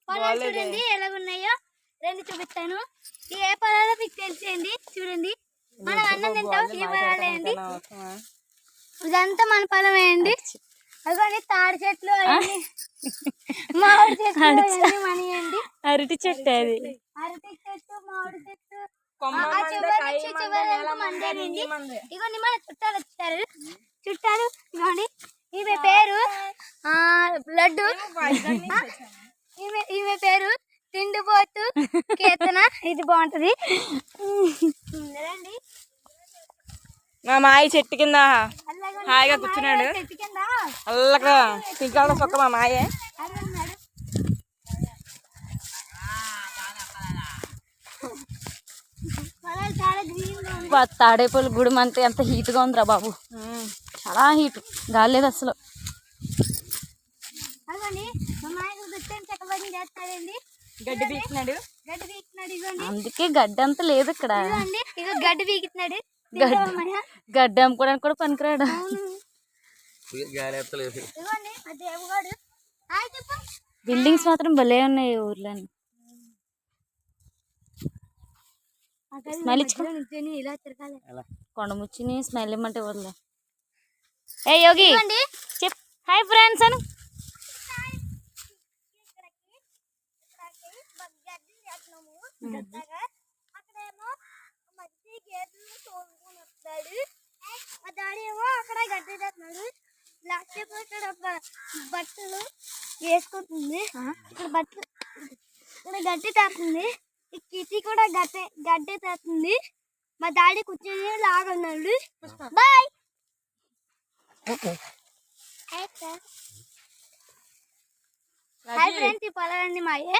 పొలాలు చూడండి ఎలాగున్నాయో రెండు చూపిస్తాను. ఏ పొలాలో మీకు తెలిసేయండి. చూడండి మనం అన్నం తింటాం ఈ పొలాలే అండి. ఇదంతా మన పొలమే అండి. అదిగోండి తాడి చెట్లు అవన్నీ మామిడి చెట్లు అవన్నీ మనయండి. అరటి చెట్టు అది. అరటి చెట్టు మామిడి చెట్టు మందేనండి. ఇగోండి మన చుట్టాలు వచ్చారు. చుట్టాలు ఇగోండి ఈమె పేరు లడ్డు. ఈమె పేరు తిండిపోతు కీర్తన. ఇది బాగుంటది. మా మాయ చెట్టు కింద హాయిగా కూర్చున్నాడు. అల్లగా పింకాల సొక్క మా మాయే. తాడేపల్లి గుడి అంతే ఎంత హీట్గా ఉందిరా బాబు. చాలా హీట్, గాలి లేదు అసలు. గడ్డి పీకినాడు. అందుకే గడ్డి అంత లేదు ఇక్కడ. గడ్డి పీకినాడు. గడ్డి అమ్ముకోవడానికి కూడా పనికిరాడు. బిల్డింగ్స్ మాత్రం భలే ఉన్నాయి ఊర్లో. స్మెల్ కొండముచ్చిని స్మెల్ ఇమ్మంటే వదిలే. ఏ యోగి చెప్ హాయ్ ఫ్రెండ్స్ అను. అక్కడేమో మంచి గేదెలు తోలుకొని వస్తాడు. మా డాడీ ఏమో అక్కడ గడ్డి తెస్తున్నాడు. లాస్ట్ ఇక్కడ బట్టలు వేసుకుంటుంది. ఇక్కడ బట్టలు ఇక్కడ గడ్డి తెస్తుంది. ఈ కిటి కూడా గడ్డి తెస్తుంది. మా డాడీ కూర్చొని లాగన్నాడు. బాయ్. హాయ్ ఫ్రెండ్స్, ఈ పొలాలన్నీ మాయే.